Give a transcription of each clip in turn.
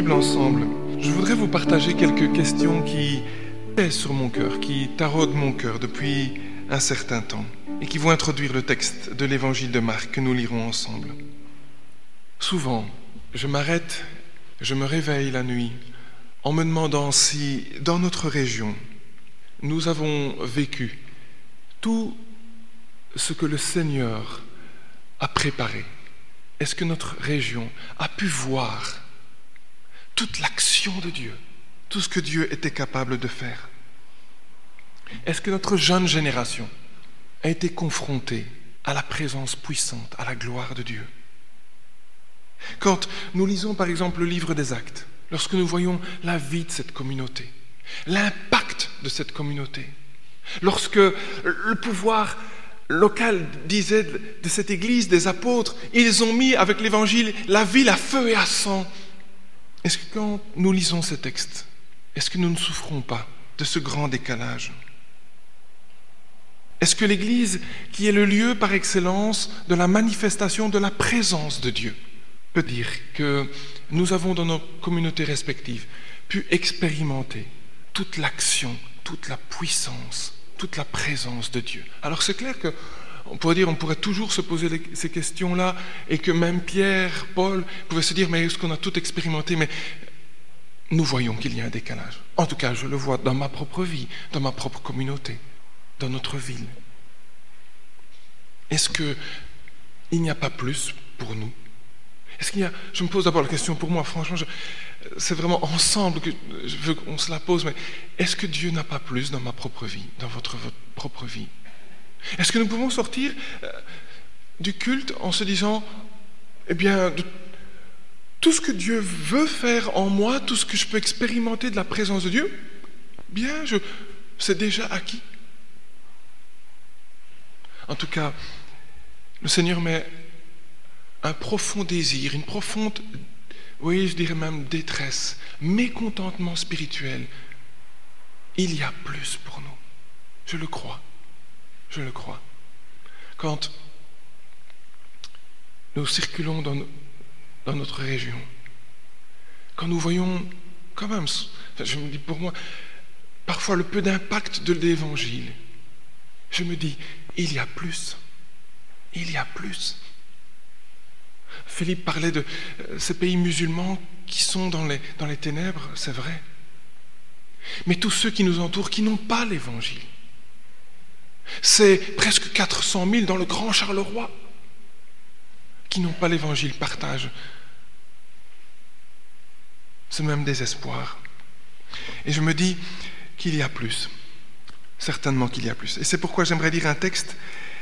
Bible ensemble, je voudrais vous partager quelques questions qui pèsent sur mon cœur, qui taraudent mon cœur depuis un certain temps et qui vont introduire le texte de l'évangile de Marc que nous lirons ensemble. Souvent, je m'arrête, je me réveille la nuit en me demandant si, dans notre région, nous avons vécu tout ce que le Seigneur a préparé. Est-ce que notre région a pu voir toute l'action de Dieu, tout ce que Dieu était capable de faire? Est-ce que notre jeune génération a été confrontée à la présence puissante, à la gloire de Dieu? Quand nous lisons par exemple le livre des Actes, lorsque nous voyons la vie de cette communauté, l'impact de cette communauté, lorsque le pouvoir local disait de cette église des apôtres, ils ont mis avec l'évangile la ville à feu et à sang. Est-ce que quand nous lisons ces textes, est-ce que nous ne souffrons pas de ce grand décalage? Est-ce que l'église, qui est le lieu par excellence de la manifestation de la présence de Dieu, peut dire que nous avons dans nos communautés respectives pu expérimenter toute l'action, toute la puissance, toute la présence de Dieu? Alors c'est clair que on pourrait toujours se poser ces questions-là, et que même Pierre, Paul pouvaient se dire, mais est-ce qu'on a tout expérimenté? Mais nous voyons qu'il y a un décalage. En tout cas, je le vois dans ma propre vie, dans ma propre communauté, dans notre ville. Est-ce qu'il n'y a pas plus pour nous? Je me pose d'abord la question pour moi, franchement, c'est vraiment ensemble que je veux qu'on se la pose, mais est-ce que Dieu n'a pas plus dans ma propre vie, dans votre propre vie? Est-ce que nous pouvons sortir du culte en se disant, eh bien, tout ce que Dieu veut faire en moi, tout ce que je peux expérimenter de la présence de Dieu, bien, c'est déjà acquis? En tout cas, le Seigneur met un profond désir, une profonde, oui, je dirais même détresse, mécontentement spirituel. Il y a plus pour nous. Je le crois. Je le crois. Quand nous circulons dans notre région, quand nous voyons quand même, je me dis pour moi, parfois le peu d'impact de l'Évangile, je me dis, il y a plus. Il y a plus. Philippe parlait de ces pays musulmans qui sont dans les ténèbres, c'est vrai. Mais tous ceux qui nous entourent, qui n'ont pas l'Évangile, c'est presque 400 000 dans le Grand Charleroi qui n'ont pas l'Évangile, partagent ce même désespoir. Et je me dis qu'il y a plus, certainement qu'il y a plus. Et c'est pourquoi j'aimerais lire un texte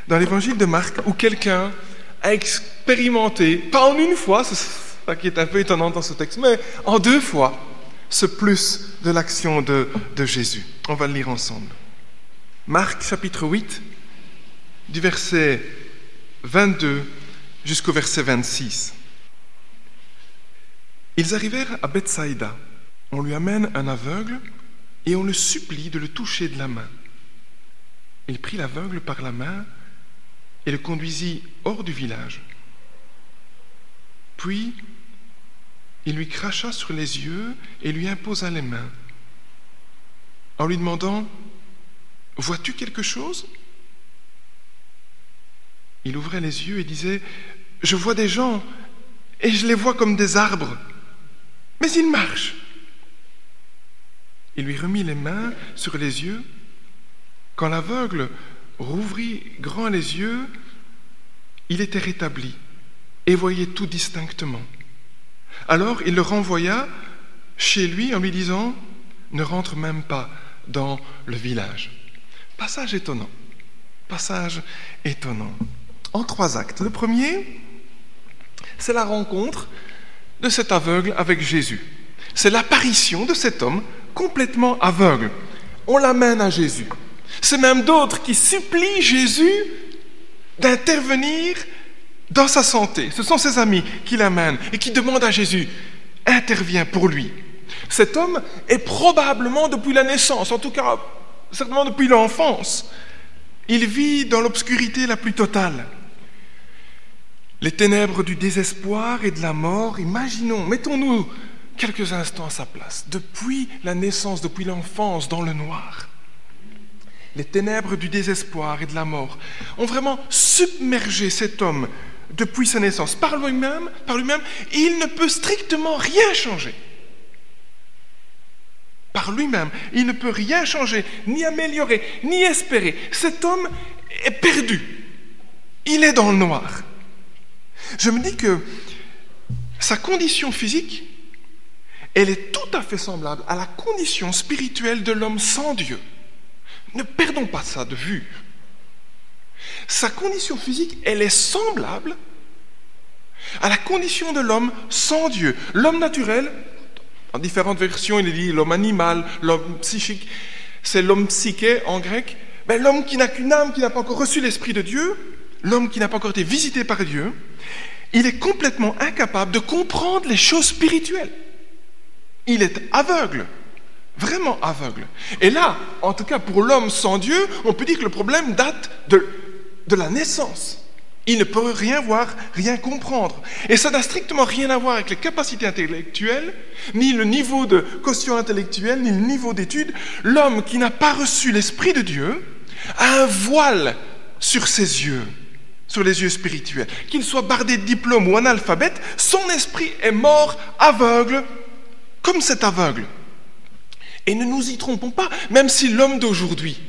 dans l'Évangile de Marc où quelqu'un a expérimenté, pas en une fois, c'est ça qui est un peu étonnant dans ce texte, mais en 2 fois, ce plus de l'action de Jésus. On va le lire ensemble. Marc chapitre 8, du verset 22 jusqu'au verset 26. Ils arrivèrent à Bethsaïda. On lui amène un aveugle et on le supplie de le toucher de la main. Il prit l'aveugle par la main et le conduisit hors du village. Puis, il lui cracha sur les yeux et lui imposa les mains, en lui demandant, « Vois-tu quelque chose ?» Il ouvrait les yeux et disait, « Je vois des gens et je les vois comme des arbres, mais ils marchent. » Il lui remit les mains sur les yeux. Quand l'aveugle rouvrit grand les yeux, il était rétabli et voyait tout distinctement. Alors il le renvoya chez lui en lui disant, « Ne rentre même pas dans le village. » Passage étonnant. Passage étonnant. En 3 actes. Le premier, c'est la rencontre de cet aveugle avec Jésus. C'est l'apparition de cet homme complètement aveugle. On l'amène à Jésus. C'est même d'autres qui supplient Jésus d'intervenir dans sa santé. Ce sont ses amis qui l'amènent et qui demandent à Jésus, interviens pour lui. Cet homme est probablement depuis la naissance, en tout cas certainement depuis l'enfance, il vit dans l'obscurité la plus totale. Les ténèbres du désespoir et de la mort, imaginons, mettons-nous quelques instants à sa place. Depuis la naissance, depuis l'enfance, dans le noir, les ténèbres du désespoir et de la mort ont vraiment submergé cet homme depuis sa naissance. Par lui-même, il ne peut strictement rien changer. Par lui-même, il ne peut rien changer, ni améliorer, ni espérer. Cet homme est perdu. Il est dans le noir. Je me dis que sa condition physique, elle est tout à fait semblable à la condition spirituelle de l'homme sans Dieu. Ne perdons pas ça de vue. Sa condition physique, elle est semblable à la condition de l'homme sans Dieu. L'homme naturel, en différentes versions, il est dit l'homme animal, l'homme psychique, c'est l'homme psyché en grec. Ben, l'homme qui n'a qu'une âme, qui n'a pas encore reçu l'Esprit de Dieu, l'homme qui n'a pas encore été visité par Dieu, il est complètement incapable de comprendre les choses spirituelles. Il est aveugle, vraiment aveugle. Et là, en tout cas pour l'homme sans Dieu, on peut dire que le problème date de la naissance. Il ne peut rien voir, rien comprendre. Et ça n'a strictement rien à voir avec les capacités intellectuelles, ni le niveau de quotient intellectuel, ni le niveau d'études. L'homme qui n'a pas reçu l'Esprit de Dieu a un voile sur ses yeux, sur les yeux spirituels. Qu'il soit bardé de diplôme ou analphabète, son esprit est mort, aveugle, comme cet aveugle. Et ne nous y trompons pas, même si l'homme d'aujourd'hui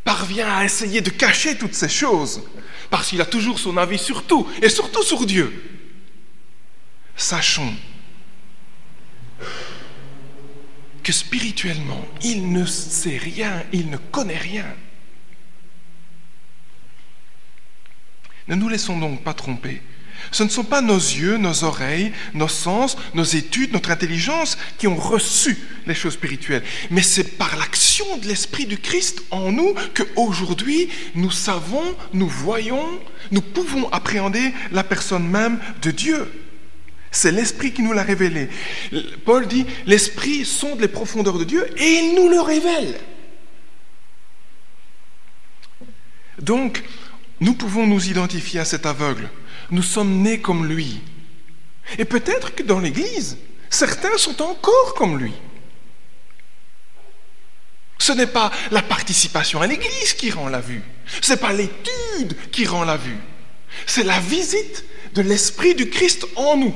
parvient à essayer de cacher toutes ces choses, parce qu'il a toujours son avis sur tout, et surtout sur Dieu. Sachons que spirituellement, il ne sait rien, il ne connaît rien. Ne nous laissons donc pas tromper. Ce ne sont pas nos yeux, nos oreilles, nos sens, nos études, notre intelligence qui ont reçu les choses spirituelles. Mais c'est par l'action de l'Esprit du Christ en nous qu'aujourd'hui, nous savons, nous voyons, nous pouvons appréhender la personne même de Dieu. C'est l'Esprit qui nous l'a révélé. Paul dit, l'Esprit sonde les profondeurs de Dieu et il nous le révèle. Donc, nous pouvons nous identifier à cet aveugle. Nous sommes nés comme lui. Et peut-être que dans l'Église, certains sont encore comme lui. Ce n'est pas la participation à l'Église qui rend la vue. Ce n'est pas l'étude qui rend la vue. C'est la visite de l'Esprit du Christ en nous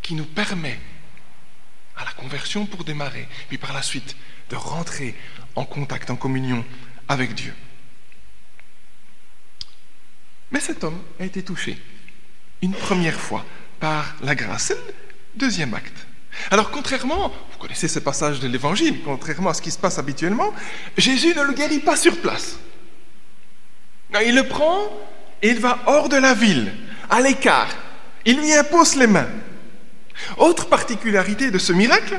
qui nous permet, à la conversion pour démarrer, puis par la suite, de rentrer en contact, en communion avec Dieu. Mais cet homme a été touché une première fois par la grâce. C'est le deuxième acte. Alors contrairement, vous connaissez ce passage de l'Évangile, contrairement à ce qui se passe habituellement, Jésus ne le guérit pas sur place. Non, il le prend et il va hors de la ville, à l'écart. Il lui impose les mains. Autre particularité de ce miracle,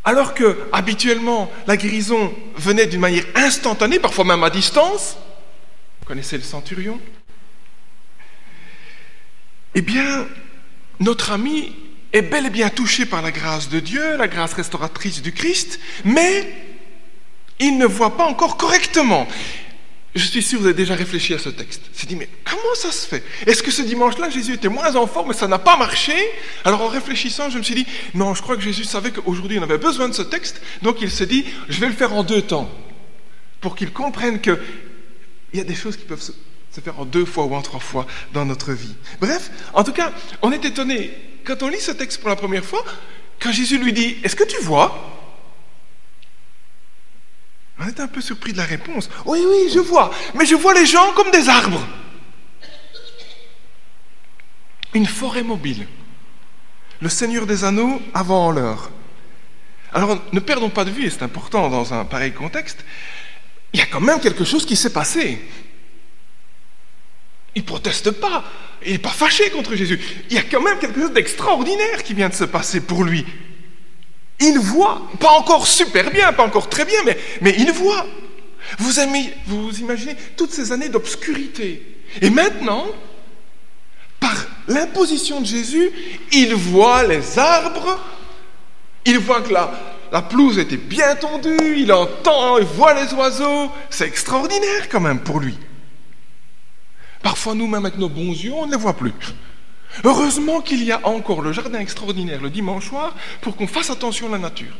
alors que habituellement la guérison venait d'une manière instantanée, parfois même à distance, vous connaissez le centurion? Eh bien, notre ami est bel et bien touché par la grâce de Dieu, la grâce restauratrice du Christ, mais il ne voit pas encore correctement. Je suis sûr que vous avez déjà réfléchi à ce texte. Il s'est dit, mais comment ça se fait? Est-ce que ce dimanche-là, Jésus était moins en forme, mais ça n'a pas marché? Alors en réfléchissant, je me suis dit, non, je crois que Jésus savait qu'aujourd'hui, on avait besoin de ce texte, donc il s'est dit, je vais le faire en 2 temps, pour qu'il comprenne qu'il y a des choses qui peuvent se faire en 2 fois ou en 3 fois dans notre vie. Bref, en tout cas, on est étonné, quand on lit ce texte pour la première fois, quand Jésus lui dit, est-ce que tu vois? On est un peu surpris de la réponse. Oui, oui, je vois, mais je vois les gens comme des arbres. Une forêt mobile. Le Seigneur des Anneaux avant l'heure. Alors, ne perdons pas de vue, et c'est important dans un pareil contexte, il y a quand même quelque chose qui s'est passé. Il ne proteste pas, il n'est pas fâché contre Jésus. Il y a quand même quelque chose d'extraordinaire qui vient de se passer pour lui. Il voit, pas encore super bien, pas encore très bien, mais il voit. Vous imaginez toutes ces années d'obscurité. Et maintenant, par l'imposition de Jésus, il voit les arbres, il voit que la pelouse était bien tondue, il entend, il voit les oiseaux. C'est extraordinaire quand même pour lui. Parfois, nous-mêmes, avec nos bons yeux, on ne les voit plus. Heureusement qu'il y a encore le jardin extraordinaire le dimanche soir pour qu'on fasse attention à la nature.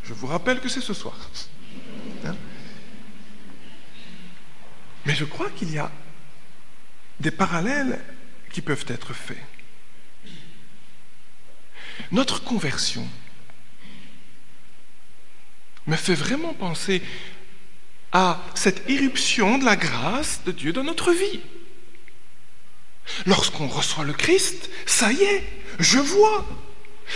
Je vous rappelle que c'est ce soir. Hein? Mais je crois qu'il y a des parallèles qui peuvent être faits. Notre conversion me fait vraiment penser à cette irruption de la grâce de Dieu dans notre vie. Lorsqu'on reçoit le Christ, ça y est, je vois.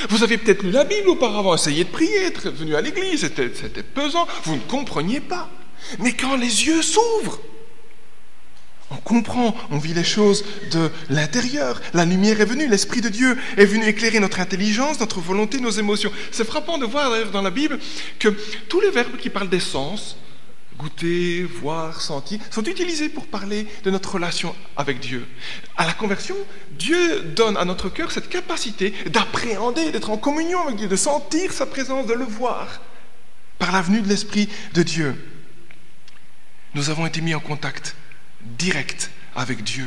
Vous avez peut-être lu la Bible auparavant, essayé de prier, être venu à l'église, c'était pesant, vous ne compreniez pas. Mais quand les yeux s'ouvrent, on comprend, on vit les choses de l'intérieur. La lumière est venue, l'Esprit de Dieu est venu éclairer notre intelligence, notre volonté, nos émotions. C'est frappant de voir d'ailleurs dans la Bible que tous les verbes qui parlent des sens, goûter, voir, sentir, sont utilisés pour parler de notre relation avec Dieu. À la conversion, Dieu donne à notre cœur cette capacité d'appréhender, d'être en communion avec Dieu, de sentir sa présence, de le voir, par la venue de l'Esprit de Dieu. Nous avons été mis en contact direct avec Dieu.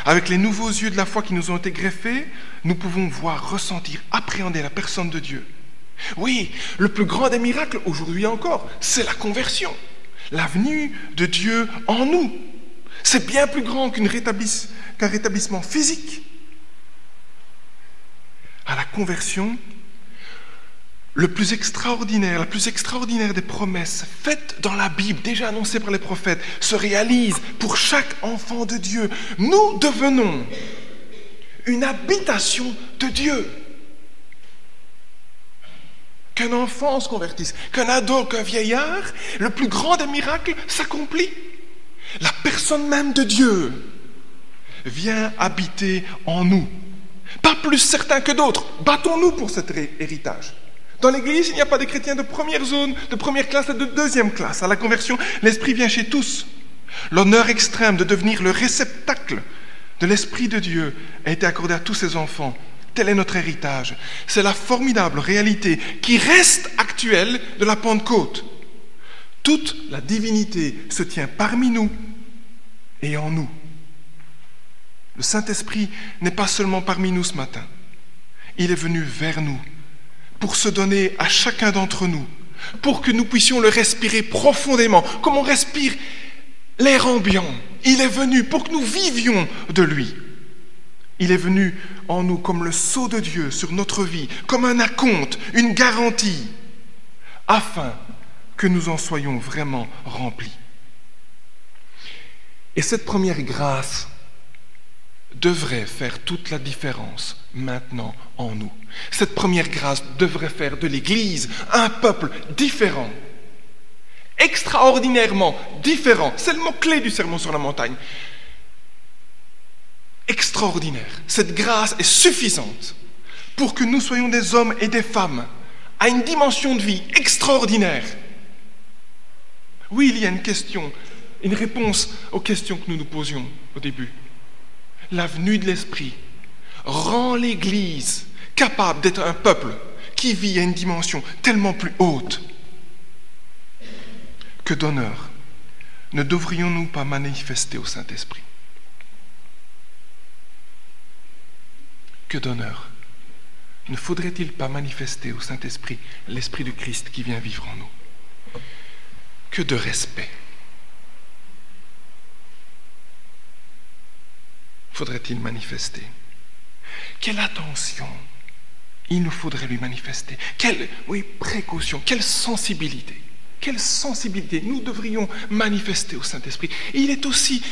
Avec les nouveaux yeux de la foi qui nous ont été greffés, nous pouvons voir, ressentir, appréhender la personne de Dieu. Oui, le plus grand des miracles, aujourd'hui encore, c'est la conversion. La venue de Dieu en nous. C'est bien plus grand qu'un rétablissement physique. À la conversion, la plus extraordinaire des promesses faites dans la Bible, déjà annoncées par les prophètes, se réalise pour chaque enfant de Dieu. Nous devenons une habitation de Dieu. Qu'un enfant se convertisse, qu'un ado, qu'un vieillard, le plus grand des miracles s'accomplit. La personne même de Dieu vient habiter en nous. Pas plus certains que d'autres. Battons-nous pour cet héritage. Dans l'Église, il n'y a pas de chrétiens de première zone, de première classe et de deuxième classe. À la conversion, l'Esprit vient chez tous. L'honneur extrême de devenir le réceptacle de l'Esprit de Dieu a été accordé à tous ses enfants. Tel est notre héritage. C'est la formidable réalité qui reste actuelle de la Pentecôte. Toute la divinité se tient parmi nous et en nous. Le Saint-Esprit n'est pas seulement parmi nous ce matin. Il est venu vers nous pour se donner à chacun d'entre nous, pour que nous puissions le respirer profondément, comme on respire l'air ambiant. Il est venu pour que nous vivions de lui. Il est venu en nous comme le sceau de Dieu sur notre vie, comme un acompte, une garantie, afin que nous en soyons vraiment remplis. Et cette première grâce devrait faire toute la différence maintenant en nous. Cette première grâce devrait faire de l'Église un peuple différent, extraordinairement différent. C'est le mot-clé du Sermon sur la montagne. Extraordinaire. Cette grâce est suffisante pour que nous soyons des hommes et des femmes à une dimension de vie extraordinaire. Oui, il y a une question, une réponse aux questions que nous nous posions au début. La venue de l'Esprit rend l'Église capable d'être un peuple qui vit à une dimension tellement plus haute. Que d'honneur ne devrions-nous pas manifester au Saint-Esprit? Que d'honneur ne faudrait-il pas manifester au Saint-Esprit l'Esprit du Christ qui vient vivre en nous? Que de respect faudrait-il manifester? Quelle attention il nous faudrait lui manifester? Quelle précaution, quelle sensibilité nous devrions manifester au Saint-Esprit. Et il est aussi,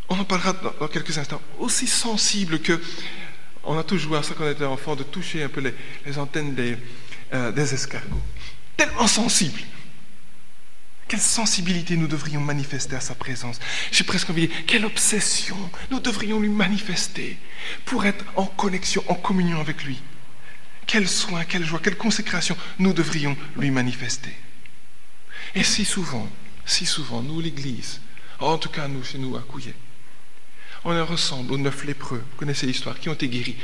on en parlera dans quelques instants, aussi sensible que, on a tous joué à ça quand on était enfant, de toucher un peu les antennes des escargots. Tellement sensible. Quelle sensibilité nous devrions manifester à sa présence. J'ai presque envie de dire, quelle obsession nous devrions lui manifester pour être en connexion, en communion avec lui. Quel soin, quelle joie, quelle consécration nous devrions lui manifester. Et si souvent, nous l'Église, en tout cas nous, chez nous à Couillet, on ressemble aux 9 lépreux, vous connaissez l'histoire, qui ont été guéris.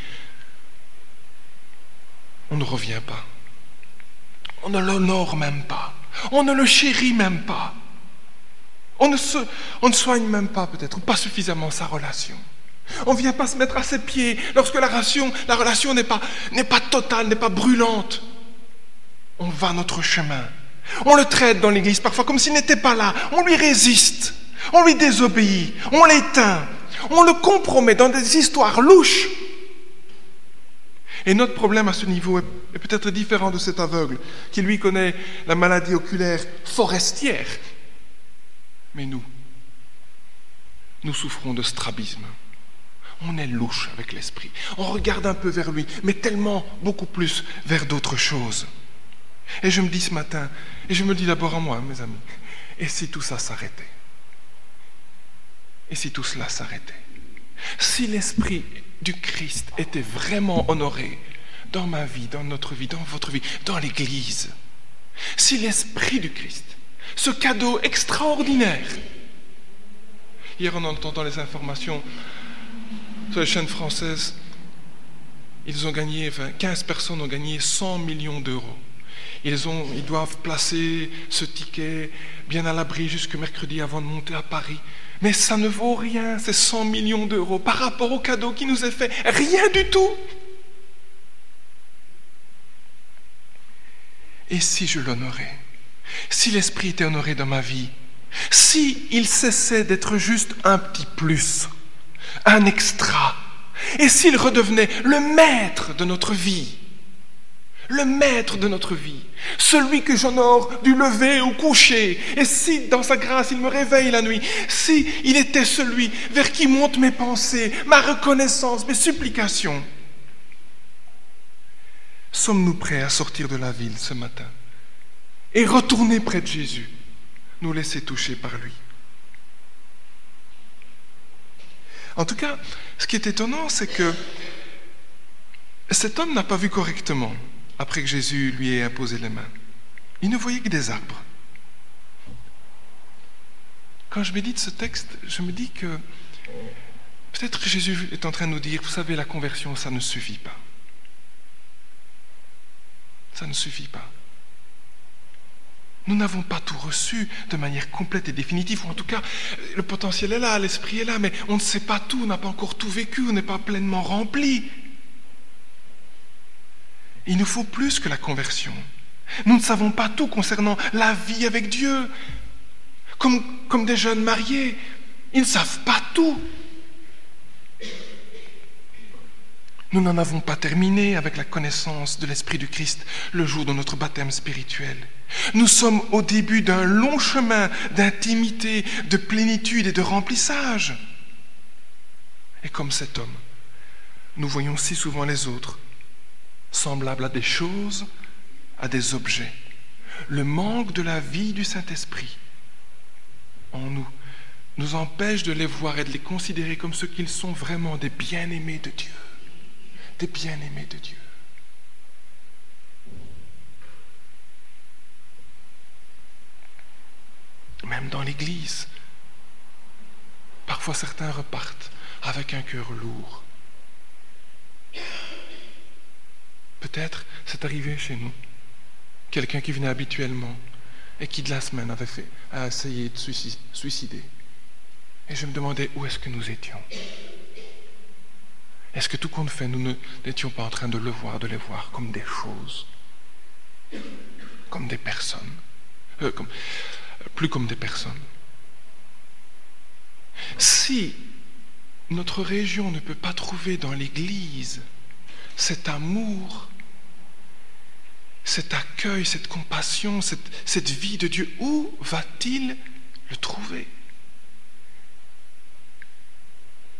On ne revient pas. On ne l'honore même pas. On ne le chérit même pas. On ne soigne même pas peut-être, ou pas suffisamment sa relation. On ne vient pas se mettre à ses pieds lorsque la relation n'est pas totale, n'est pas brûlante. On va notre chemin. On le traite dans l'église parfois comme s'il n'était pas là. On lui résiste, on lui désobéit, on l'éteint, on le compromet dans des histoires louches. Et notre problème à ce niveau est peut-être différent de cet aveugle qui lui connaît la maladie oculaire forestière. Mais nous souffrons de strabisme. On est louche avec l'esprit. On regarde un peu vers lui, mais tellement beaucoup plus vers d'autres choses. Et je me dis ce matin, et je me dis d'abord à moi, mes amis, et si tout ça s'arrêtait? Et si tout cela s'arrêtait? Si l'esprit du Christ était vraiment honoré dans ma vie, dans notre vie, dans votre vie, dans l'Église, si l'esprit du Christ, ce cadeau extraordinaire, hier en entendant les informations sur les chaînes françaises, ils ont gagné, 15 personnes ont gagné 100 millions d'euros. Ils doivent placer ce ticket bien à l'abri jusque mercredi avant de monter à Paris. Mais ça ne vaut rien, ces 100 millions d'euros, par rapport au cadeau qui nous est fait. Rien du tout. Et si je l'honorais? Si l'Esprit était honoré dans ma vie? Si il cessait d'être juste un petit plus, un extra? Et s'il redevenait le maître de notre vie? Le maître de notre vie, celui que j'honore du lever au coucher, et si dans sa grâce il me réveille la nuit, si il était celui vers qui montent mes pensées, ma reconnaissance, mes supplications, sommes-nous prêts à sortir de la ville ce matin et retourner près de Jésus, nous laisser toucher par lui? En tout cas, ce qui est étonnant, c'est que cet homme n'a pas vu correctement après que Jésus lui ait imposé les mains. Il ne voyait que des arbres. Quand je médite ce texte, je me dis que peut-être que Jésus est en train de nous dire, vous savez, la conversion, ça ne suffit pas. Ça ne suffit pas. Nous n'avons pas tout reçu de manière complète et définitive, ou en tout cas, le potentiel est là, l'esprit est là, mais on ne sait pas tout, on n'a pas encore tout vécu, on n'est pas pleinement rempli. Il nous faut plus que la conversion. Nous ne savons pas tout concernant la vie avec Dieu. Comme des jeunes mariés, ils ne savent pas tout. Nous n'en avons pas terminé avec la connaissance de l'Esprit du Christ le jour de notre baptême spirituel. Nous sommes au début d'un long chemin d'intimité, de plénitude et de remplissage. Et comme cet homme, nous voyons si souvent les autres semblables à des choses, à des objets. Le manque de la vie du Saint-Esprit en nous nous empêche de les voir et de les considérer comme ceux qu'ils sont vraiment, des bien-aimés de Dieu. Des bien-aimés de Dieu. Même dans l'Église, parfois certains repartent avec un cœur lourd. Peut-être c'est arrivé chez nous. Quelqu'un qui venait habituellement et qui de la semaine a essayé de suicider. Et je me demandais où est-ce que nous étions. Est-ce que tout compte fait, nous n'étions pas en train de le voir, de les voir comme des choses, comme des personnes, plus comme des personnes. Si notre région ne peut pas trouver dans l'Église cet amour, cet accueil, cette compassion, cette vie de Dieu, où va-t-il le trouver?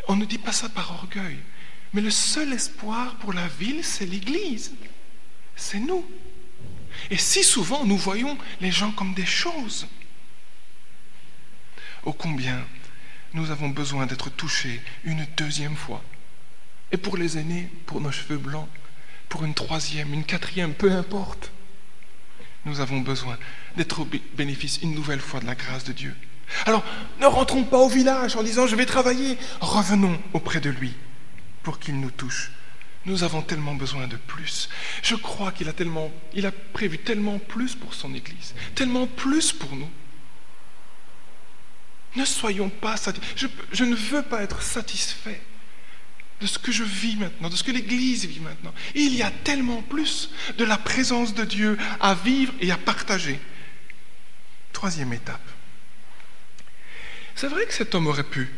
On ne dit pas ça par orgueil, mais le seul espoir pour la ville, c'est l'Église. C'est nous. Et si souvent nous voyons les gens comme des choses, ô combien nous avons besoin d'être touchés une deuxième fois. Et pour les aînés, pour nos cheveux blancs, pour une troisième, une quatrième, peu importe. Nous avons besoin d'être au bénéfice une nouvelle fois de la grâce de Dieu. Alors, ne rentrons pas au village en disant « je vais travailler ». Revenons auprès de lui pour qu'il nous touche. Nous avons tellement besoin de plus. Je crois qu'il a prévu tellement plus pour son Église, tellement plus pour nous. Ne soyons pas satisfaits. Je ne veux pas être satisfait de ce que je vis maintenant, de ce que l'Église vit maintenant. Il y a tellement plus de la présence de Dieu à vivre et à partager. Troisième étape. C'est vrai que cet homme aurait pu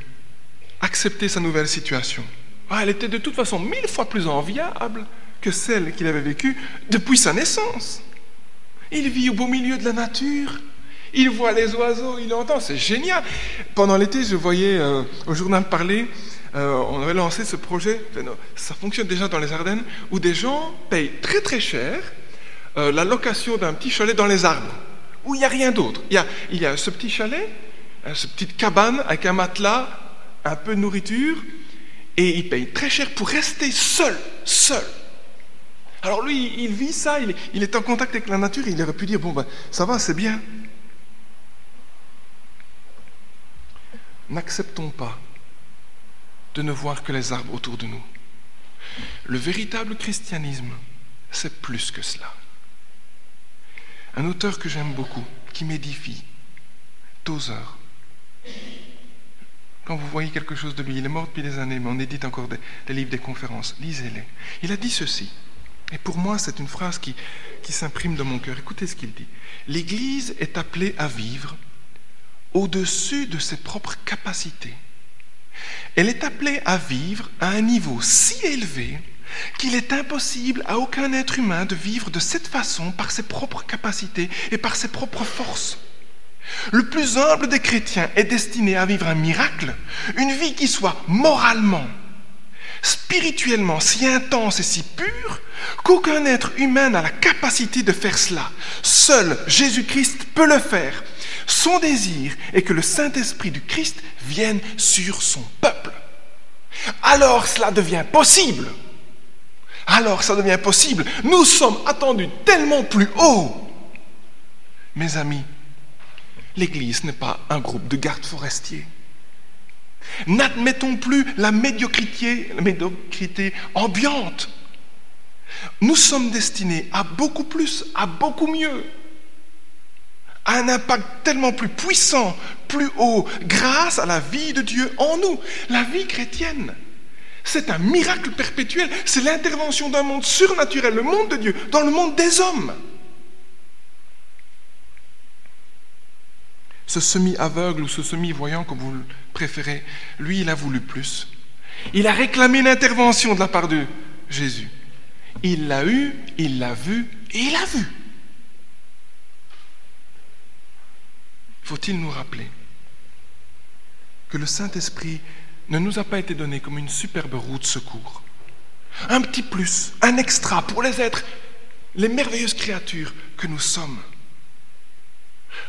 accepter sa nouvelle situation. Elle était de toute façon 1000 fois plus enviable que celle qu'il avait vécue depuis sa naissance. Il vit au beau milieu de la nature, il voit les oiseaux, il entend, c'est génial. Pendant l'été, je voyais au journal parler, on avait lancé ce projet, ça fonctionne déjà dans les Ardennes, où des gens payent très très cher la location d'un petit chalet dans les arbres, où il n'y a rien d'autre. Il y a ce petit chalet, cette petite cabane avec un matelas, un peu de nourriture, et il paye très cher pour rester seul. Alors lui, il vit ça, il est en contact avec la nature, il aurait pu dire, ça va, c'est bien. N'acceptons pas de ne voir que les arbres autour de nous. Le véritable christianisme, c'est plus que cela. Un auteur que j'aime beaucoup, qui m'édifie, Tozer. Quand vous voyez quelque chose de lui, il est mort depuis des années, mais on édite encore des livres, des conférences, lisez-les. Il a dit ceci, et pour moi c'est une phrase qui s'imprime dans mon cœur. Écoutez ce qu'il dit. L'Église est appelée à vivre au-dessus de ses propres capacités. Elle est appelée à vivre à un niveau si élevé qu'il est impossible à aucun être humain de vivre de cette façon par ses propres capacités et par ses propres forces. Le plus humble des chrétiens est destiné à vivre un miracle, une vie qui soit moralement, spirituellement si intense et si pure qu'aucun être humain n'a la capacité de faire cela. Seul Jésus-Christ peut le faire. Son désir est que le Saint-Esprit du Christ vienne sur son peuple. Alors cela devient possible. Nous sommes attendus tellement plus haut. Mes amis, l'Église n'est pas un groupe de gardes forestiers. N'admettons plus la médiocrité ambiante. Nous sommes destinés à beaucoup plus, à beaucoup mieux, à un impact tellement plus puissant, plus haut, grâce à la vie de Dieu en nous. La vie chrétienne, c'est un miracle perpétuel, c'est l'intervention d'un monde surnaturel, le monde de Dieu, dans le monde des hommes. Ce semi-aveugle ou ce semi-voyant, comme vous le préférez, lui, il a voulu plus. Il a réclamé l'intervention de la part de Jésus. Il l'a eu, il l'a vu et il a vu. Faut-il nous rappeler que le Saint-Esprit ne nous a pas été donné comme une superbe roue de secours, un petit plus, un extra pour les êtres, les merveilleuses créatures que nous sommes.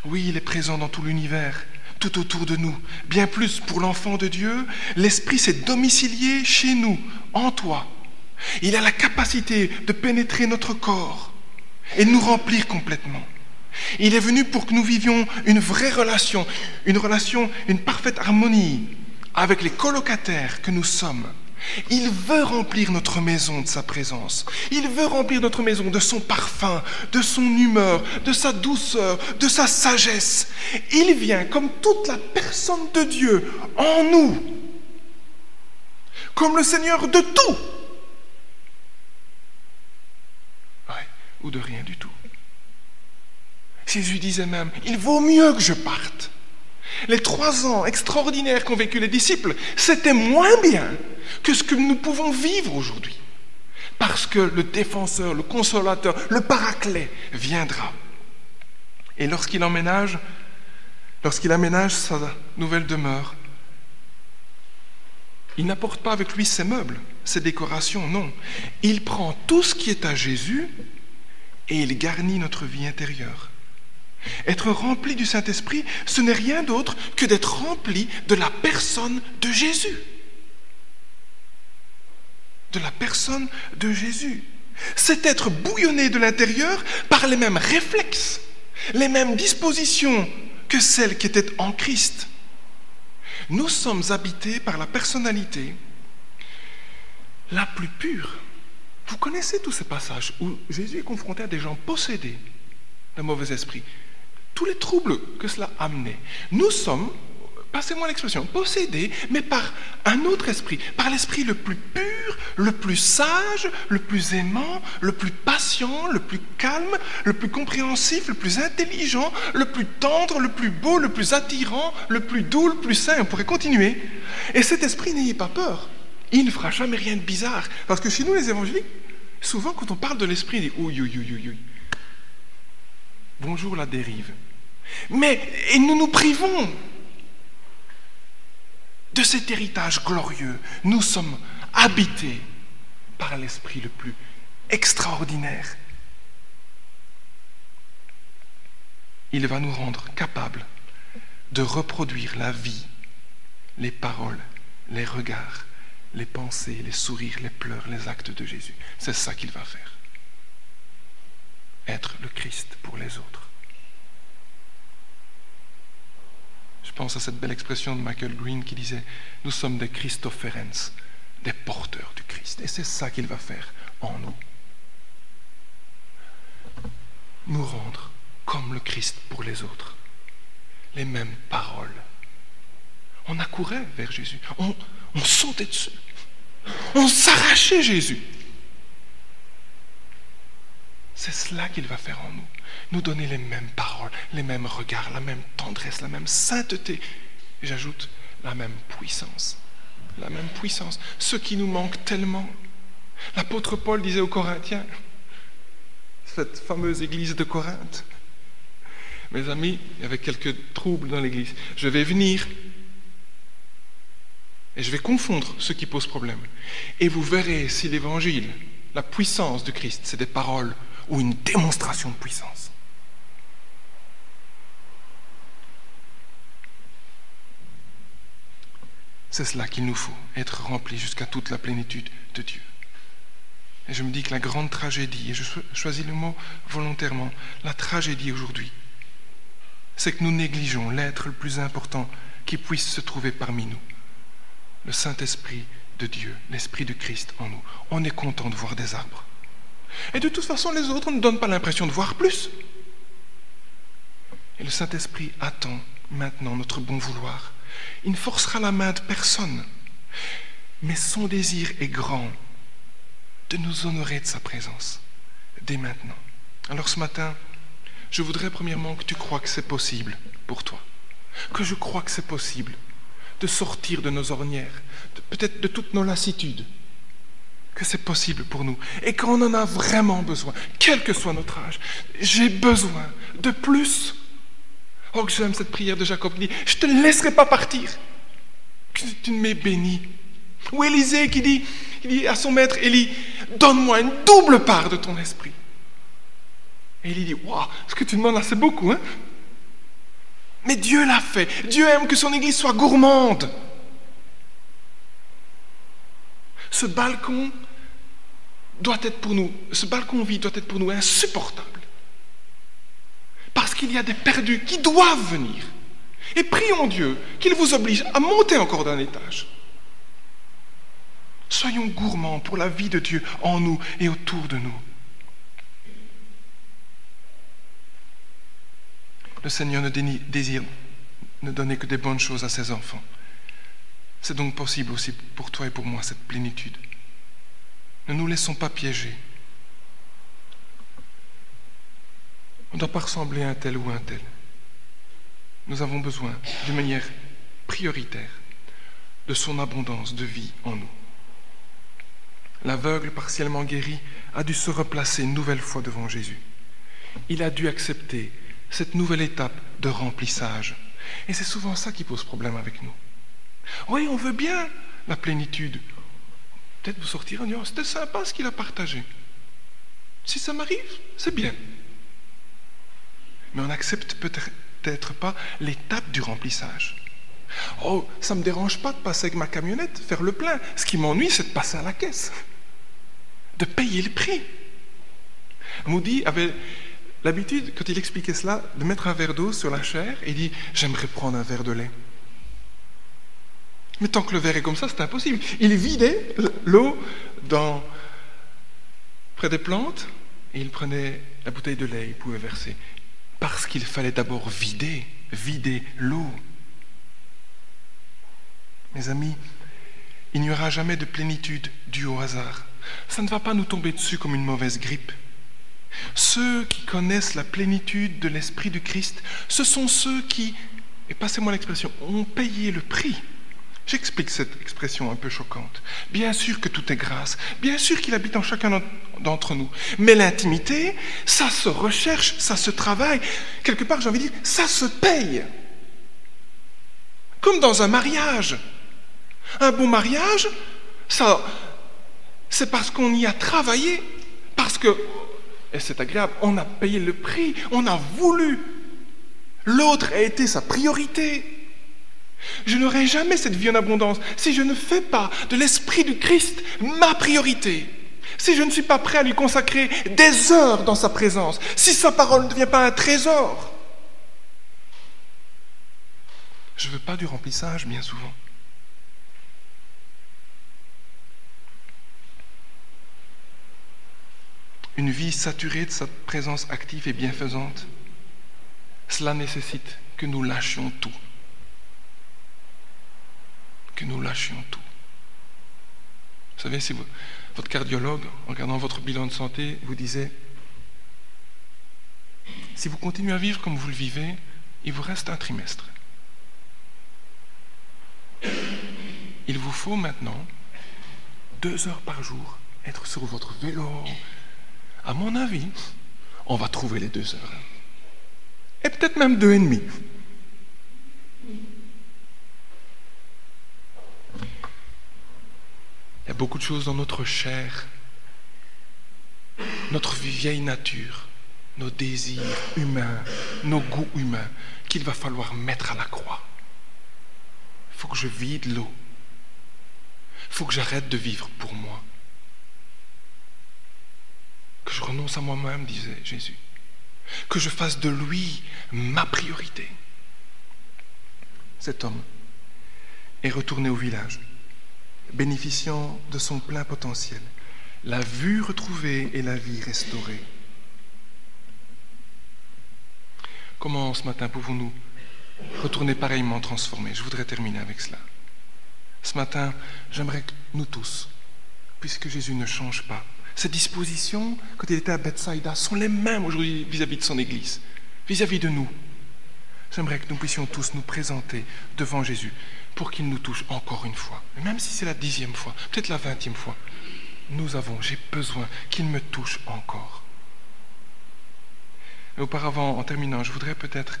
Oui, il est présent dans tout l'univers, tout autour de nous. Bien plus pour l'enfant de Dieu, l'Esprit s'est domicilié chez nous, en toi. Il a la capacité de pénétrer notre corps et de nous remplir complètement. Il est venu pour que nous vivions une vraie relation, une parfaite harmonie avec les colocataires que nous sommes. Il veut remplir notre maison de sa présence. Il veut remplir notre maison de son parfum, de son humeur, de sa douceur, de sa sagesse. Il vient comme toute la personne de Dieu en nous, comme le Seigneur de tout. Ouais, ou de rien du tout. Jésus disait même, il vaut mieux que je parte. Les 3 ans extraordinaires qu'ont vécu les disciples, c'était moins bien que ce que nous pouvons vivre aujourd'hui. Parce que le défenseur, le consolateur, le paraclet viendra. Et lorsqu'il aménage sa nouvelle demeure, il n'apporte pas avec lui ses meubles, ses décorations, non. Il prend tout ce qui est à Jésus et il garnit notre vie intérieure. Être rempli du Saint-Esprit, ce n'est rien d'autre que d'être rempli de la personne de Jésus. De la personne de Jésus. C'est être bouillonné de l'intérieur par les mêmes réflexes, les mêmes dispositions que celles qui étaient en Christ. Nous sommes habités par la personnalité la plus pure. Vous connaissez tous ces passages où Jésus est confronté à des gens possédés d'un mauvais esprit. Tous les troubles que cela amenait. Nous sommes passez-moi l'expression, possédé, mais par un autre esprit, par l'esprit le plus pur, le plus sage, le plus aimant, le plus patient, le plus calme, le plus compréhensif, le plus intelligent, le plus tendre, le plus beau, le plus attirant, le plus doux, le plus saint. On pourrait continuer. Et cet esprit, n'ayez pas peur. Il ne fera jamais rien de bizarre. Parce que chez nous, les évangéliques, souvent, quand on parle de l'esprit, on dit « ouïe, ouïe, ouïe, ouïe ». Bonjour la dérive. Mais et nous nous privons de cet héritage glorieux. Nous sommes habités par l'esprit le plus extraordinaire. Il va nous rendre capables de reproduire la vie, les paroles, les regards, les pensées, les sourires, les pleurs, les actes de Jésus. C'est ça qu'il va faire. Être le Christ pour les autres. Je pense à cette belle expression de Michael Green qui disait « Nous sommes des Christopherens, des porteurs du Christ. » Et c'est ça qu'il va faire en nous. Nous rendre comme le Christ pour les autres. Les mêmes paroles. On accourait vers Jésus. On sautait dessus. On s'arrachait Jésus. C'est cela qu'il va faire en nous. Nous donner les mêmes paroles, les mêmes regards, la même tendresse, la même sainteté. Et j'ajoute, la même puissance. La même puissance. Ce qui nous manque tellement. L'apôtre Paul disait aux Corinthiens, cette fameuse église de Corinthe, mes amis, il y avait quelques troubles dans l'église. Je vais venir et je vais confondre ce qui pose problème. Et vous verrez si l'évangile, la puissance du Christ, c'est des paroles ou une démonstration de puissance. C'est cela qu'il nous faut, être remplis jusqu'à toute la plénitude de Dieu. Et je me dis que la grande tragédie, et je choisis le mot volontairement, la tragédie aujourd'hui, c'est que nous négligeons l'être le plus important qui puisse se trouver parmi nous. Le Saint-Esprit de Dieu, l'Esprit de Christ en nous. On est content de voir des arbres. Et de toute façon, les autres ne donnent pas l'impression de voir plus. Et le Saint-Esprit attend maintenant notre bon vouloir. Il ne forcera la main de personne. Mais son désir est grand de nous honorer de sa présence, dès maintenant. Alors ce matin, je voudrais premièrement que tu crois que c'est possible pour toi. Que je crois que c'est possible de sortir de nos ornières, peut-être de toutes nos lassitudes. Que c'est possible pour nous et qu'on en a vraiment besoin, quel que soit notre âge. J'ai besoin de plus. Oh, que j'aime cette prière de Jacob qui dit « Je ne te laisserai pas partir, que tu m'aies béni. » Ou Élisée qui dit à son maître Élie « Donne-moi une double part de ton esprit. » Et Élie dit « Waouh, ce que tu demandes là, c'est beaucoup, hein ?» Mais Dieu l'a fait. Dieu aime que son Église soit gourmande. Ce balcon doit être pour nous, ce balcon vide doit être pour nous insupportable. Parce qu'il y a des perdus qui doivent venir. Et prions Dieu qu'il vous oblige à monter encore d'un étage. Soyons gourmands pour la vie de Dieu en nous et autour de nous. Le Seigneur ne désire ne donner que des bonnes choses à ses enfants. C'est donc possible aussi pour toi et pour moi, cette plénitude. Ne nous laissons pas piéger. On ne doit pas ressembler à un tel ou un tel. Nous avons besoin, d'une manière prioritaire, de son abondance de vie en nous. L'aveugle, partiellement guéri, a dû se replacer une nouvelle fois devant Jésus. Il a dû accepter cette nouvelle étape de remplissage. Et c'est souvent ça qui pose problème avec nous. Oui, on veut bien la plénitude. Peut-être vous sortir en disant, c'était sympa ce qu'il a partagé. Si ça m'arrive, c'est bien. Mais on n'accepte peut-être pas l'étape du remplissage. Oh, ça ne me dérange pas de passer avec ma camionnette, faire le plein. Ce qui m'ennuie, c'est de passer à la caisse. De payer le prix. Moody avait l'habitude, quand il expliquait cela, de mettre un verre d'eau sur la chair et il dit « J'aimerais prendre un verre de lait ». Mais tant que le verre est comme ça, c'est impossible. Il vidait l'eau près des plantes et il prenait la bouteille de lait, il pouvait verser. Parce qu'il fallait d'abord vider l'eau. Mes amis, il n'y aura jamais de plénitude due au hasard. Ça ne va pas nous tomber dessus comme une mauvaise grippe. Ceux qui connaissent la plénitude de l'Esprit du Christ, ce sont ceux qui, et passez-moi l'expression, ont payé le prix. J'explique cette expression un peu choquante. Bien sûr que tout est grâce, bien sûr qu'il habite en chacun d'entre nous, mais l'intimité, ça se recherche, ça se travaille. Quelque part, j'ai envie de dire, ça se paye. Comme dans un mariage. Un bon mariage, ça, c'est parce qu'on y a travaillé, parce que, et c'est agréable, on a payé le prix, on a voulu. L'autre a été sa priorité. Je n'aurai jamais cette vie en abondance si je ne fais pas de l'Esprit du Christ ma priorité. Si je ne suis pas prêt à lui consacrer des heures dans sa présence. Si sa parole ne devient pas un trésor. Je ne veux pas du remplissage, bien souvent. Une vie saturée de sa présence active et bienfaisante, cela nécessite que nous lâchions tout. Que nous lâchions tout. Vous savez, si votre cardiologue, en regardant votre bilan de santé, vous disait si vous continuez à vivre comme vous le vivez, il vous reste un trimestre. Il vous faut maintenant 2 heures par jour être sur votre vélo. À mon avis, on va trouver les 2 heures. Et peut-être même 2,5. Il y a beaucoup de choses dans notre chair, notre vieille nature, nos désirs humains, nos goûts humains, qu'il va falloir mettre à la croix. Il faut que je vide l'eau. Il faut que j'arrête de vivre pour moi. Que je renonce à moi-même, disait Jésus. Que je fasse de lui ma priorité. Cet homme est retourné au village, bénéficiant de son plein potentiel, la vue retrouvée et la vie restaurée. Comment ce matin pouvons-nous retourner pareillement transformés? Je voudrais terminer avec cela. Ce matin, j'aimerais que nous tous, puisque Jésus ne change pas, ses dispositions, quand il était à Bethsaïda, sont les mêmes aujourd'hui vis-à-vis de son Église, vis-à-vis de nous. J'aimerais que nous puissions tous nous présenter devant Jésus pour qu'il nous touche encore une fois. Même si c'est la 10e fois, peut-être la 20e fois. J'ai besoin qu'il me touche encore. Et auparavant, en terminant, je voudrais peut-être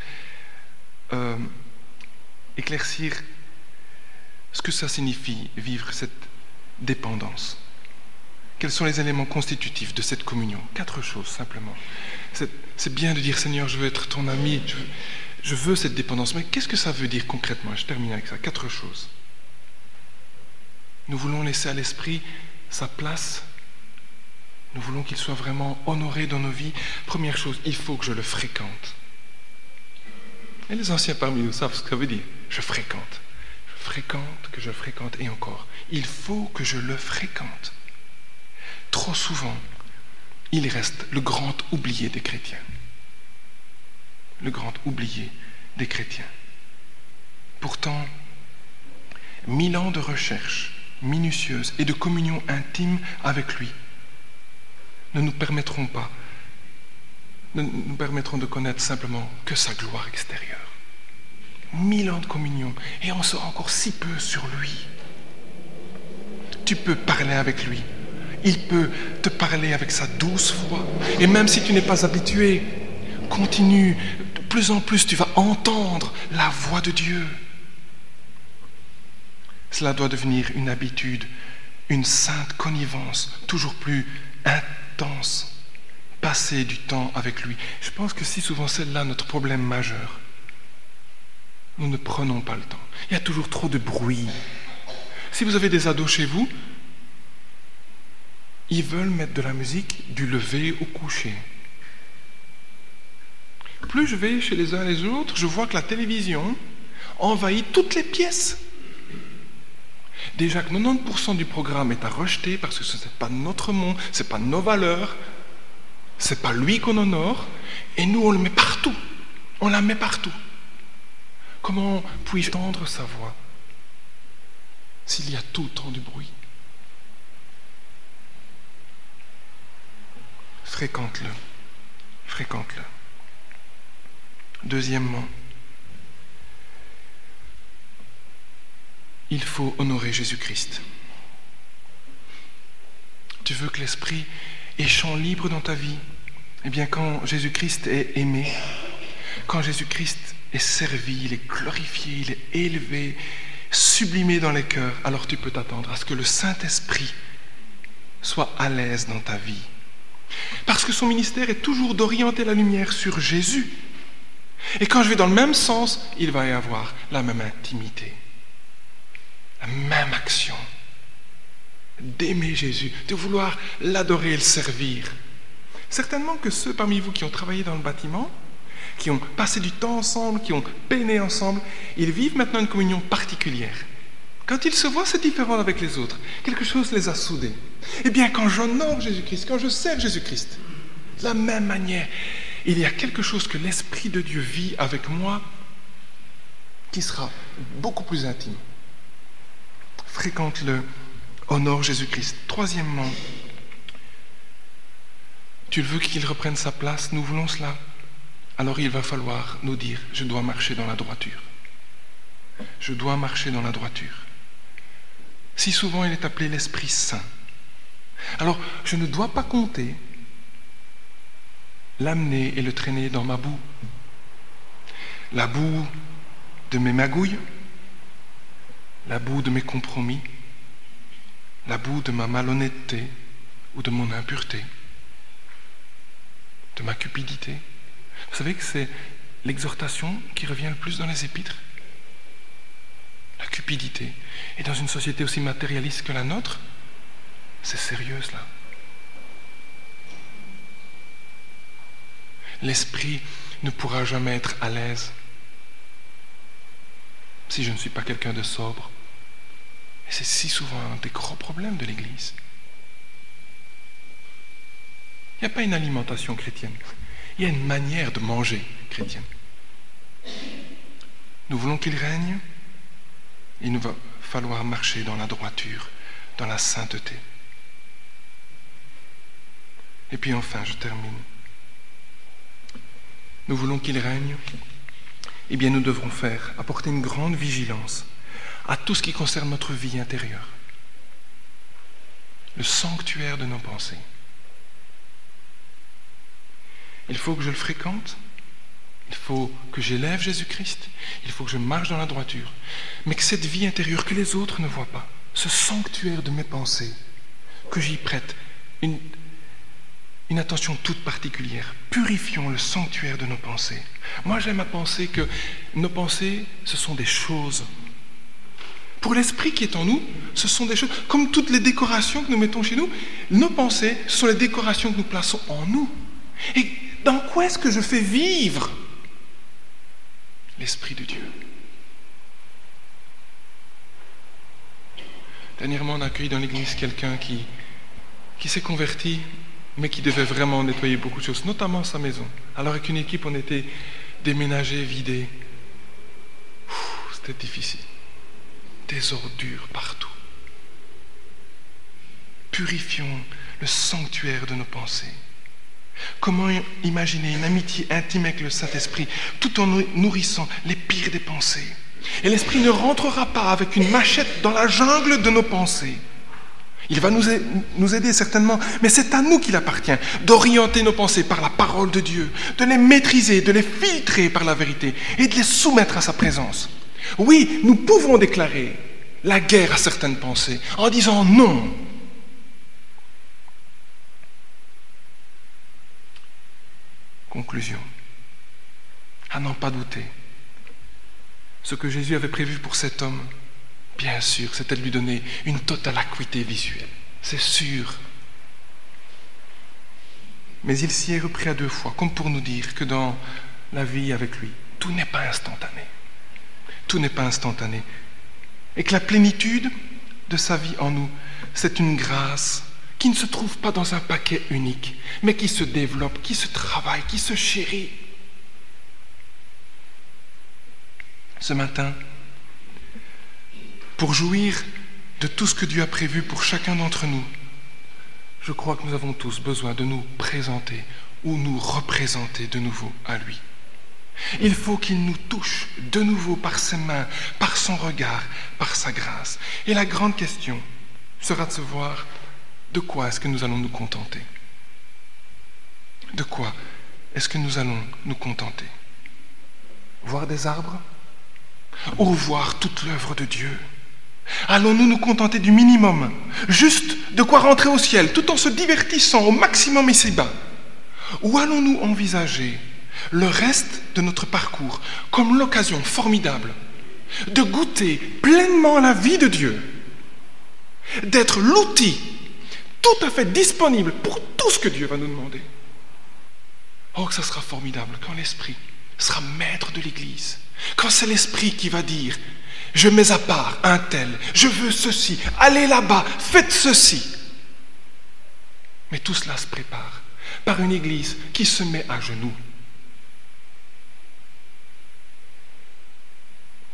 éclaircir ce que ça signifie vivre cette dépendance. Quels sont les éléments constitutifs de cette communion? 4 choses simplement. C'est bien de dire Seigneur, je veux être ton ami, je veux cette dépendance, mais qu'est-ce que ça veut dire concrètement? Je termine avec ça. 4 choses. Nous voulons laisser à l'Esprit sa place. Nous voulons qu'il soit vraiment honoré dans nos vies. Première chose, il faut que je le fréquente. Et les anciens parmi nous savent ce que ça veut dire. Je fréquente. Que je fréquente, et encore. Il faut que je le fréquente. Trop souvent, il reste le grand oublié des chrétiens. Le grand oublié des chrétiens. Pourtant, 1000 ans de recherche minutieuse et de communion intime avec lui ne nous permettront de connaître simplement que sa gloire extérieure. 1000 ans de communion et on saura encore si peu sur lui. Tu peux parler avec lui. Il peut te parler avec sa douce voix. Et même si tu n'es pas habitué, continue. De plus en plus, tu vas entendre la voix de Dieu. Cela doit devenir une habitude, une sainte connivence, toujours plus intense. Passer du temps avec lui. Je pense que si souvent c'est là notre problème majeur. Nous ne prenons pas le temps. Il y a toujours trop de bruit. Si vous avez des ados chez vous, ils veulent mettre de la musique du lever au coucher. Plus je vais chez les uns et les autres, je vois que la télévision envahit toutes les pièces. Déjà que 90% du programme est à rejeter parce que ce n'est pas notre monde, ce n'est pas nos valeurs, ce n'est pas lui qu'on honore, et nous on le met partout. On la met partout. Comment puis-je entendre sa voix? s'il y a tout le temps du bruit? Fréquente-le. Fréquente-le. Deuxièmement, il faut honorer Jésus-Christ. Tu veux que l'Esprit ait champ libre dans ta vie? Eh bien, quand Jésus-Christ est aimé, quand Jésus-Christ est servi, il est glorifié, il est élevé, sublimé dans les cœurs, alors tu peux t'attendre à ce que le Saint-Esprit soit à l'aise dans ta vie. Parce que son ministère est toujours d'orienter la lumière sur Jésus. Et quand je vais dans le même sens, il va y avoir la même intimité, la même action, d'aimer Jésus, de vouloir l'adorer et le servir. Certainement que ceux parmi vous qui ont travaillé dans le bâtiment, qui ont passé du temps ensemble, qui ont peiné ensemble, ils vivent maintenant une communion particulière. Quand ils se voient, c'est différent avec les autres. Quelque chose les a soudés. Eh bien, quand j'honore Jésus-Christ, quand je sers Jésus-Christ, de la même manière, il y a quelque chose que l'Esprit de Dieu vit avec moi qui sera beaucoup plus intime. Fréquente-le, honore Jésus-Christ. Troisièmement, tu veux qu'il reprenne sa place, nous voulons cela. Alors il va falloir nous dire, je dois marcher dans la droiture. Je dois marcher dans la droiture. Si souvent il est appelé l'Esprit Saint. Alors je ne dois pas compter l'amener et le traîner dans ma boue. La boue de mes magouilles, la boue de mes compromis, la boue de ma malhonnêteté ou de mon impureté, de ma cupidité. Vous savez que c'est l'exhortation qui revient le plus dans les épîtres. La cupidité. Et dans une société aussi matérialiste que la nôtre, c'est sérieux cela. L'esprit ne pourra jamais être à l'aise si je ne suis pas quelqu'un de sobre. Et c'est si souvent un des gros problèmes de l'Église. Il n'y a pas une alimentation chrétienne. Il y a une manière de manger chrétienne. Nous voulons qu'il règne. Il nous va falloir marcher dans la droiture, dans la sainteté. Et puis enfin, je termine. Nous voulons qu'il règne. Eh bien, nous devrons apporter une grande vigilance à tout ce qui concerne notre vie intérieure. Le sanctuaire de nos pensées. Il faut que je le fréquente, il faut que j'élève Jésus-Christ, il faut que je marche dans la droiture, mais que cette vie intérieure que les autres ne voient pas, ce sanctuaire de mes pensées, que j'y prête une attention toute particulière. Purifions le sanctuaire de nos pensées. Moi, j'aime à penser que nos pensées, ce sont des choses. Pour l'esprit qui est en nous, ce sont des choses, comme toutes les décorations que nous mettons chez nous, nos pensées, ce sont les décorations que nous plaçons en nous. Et dans quoi est-ce que je fais vivre l'Esprit de Dieu? Dernièrement, on a accueilli dans l'église quelqu'un qui s'est converti, mais qui devait vraiment nettoyer beaucoup de choses, notamment sa maison. Alors avec une équipe, on était déménagés, vidés. C'était difficile. Des ordures partout. Purifions le sanctuaire de nos pensées. Comment imaginer une amitié intime avec le Saint-Esprit tout en nourrissant les pires des pensées? Et l'Esprit ne rentrera pas avec une machette dans la jungle de nos pensées. Il va nous aider certainement, mais c'est à nous qu'il appartient d'orienter nos pensées par la parole de Dieu, de les maîtriser, de les filtrer par la vérité et de les soumettre à sa présence. Oui, nous pouvons déclarer la guerre à certaines pensées en disant non. Conclusion. À n'en pas douter. Ce que Jésus avait prévu pour cet homme, bien sûr, c'était de lui donner une totale acuité visuelle. C'est sûr. Mais il s'y est repris à 2 fois, comme pour nous dire que dans la vie avec lui, tout n'est pas instantané. Tout n'est pas instantané. Et que la plénitude de sa vie en nous, c'est une grâce qui ne se trouve pas dans un paquet unique, mais qui se développe, qui se travaille, qui se chérit. Ce matin, pour jouir de tout ce que Dieu a prévu pour chacun d'entre nous, je crois que nous avons tous besoin de nous présenter ou nous représenter de nouveau à lui. Il faut qu'il nous touche de nouveau par ses mains, par son regard, par sa grâce. Et la grande question sera de savoir de quoi est-ce que nous allons nous contenter. De quoi est-ce que nous allons nous contenter? Voir des arbres ou voir toute l'œuvre de Dieu? Allons-nous nous contenter du minimum, juste de quoi rentrer au ciel, tout en se divertissant au maximum ici-bas? Ou allons-nous envisager le reste de notre parcours comme l'occasion formidable de goûter pleinement à la vie de Dieu, d'être l'outil tout à fait disponible pour tout ce que Dieu va nous demander? Oh, que ça sera formidable quand l'Esprit sera maître de l'Église, quand c'est l'Esprit qui va dire: je mets à part un tel, je veux ceci, allez là-bas, faites ceci. Mais tout cela se prépare par une Église qui se met à genoux.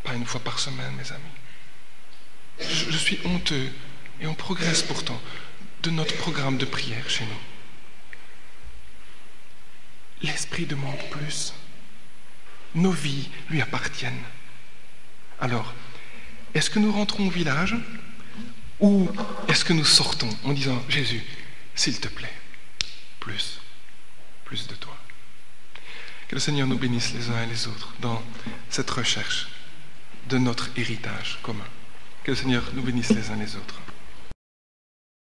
Pas une fois par semaine, mes amis. Je suis honteux, et on progresse pourtant, de notre programme de prière chez nous. L'Esprit demande plus. Nos vies lui appartiennent. Alors, est-ce que nous rentrons au village ou est-ce que nous sortons en disant: Jésus, s'il te plaît, plus de toi? Que le Seigneur nous bénisse les uns et les autres dans cette recherche de notre héritage commun. Que le Seigneur nous bénisse les uns les autres.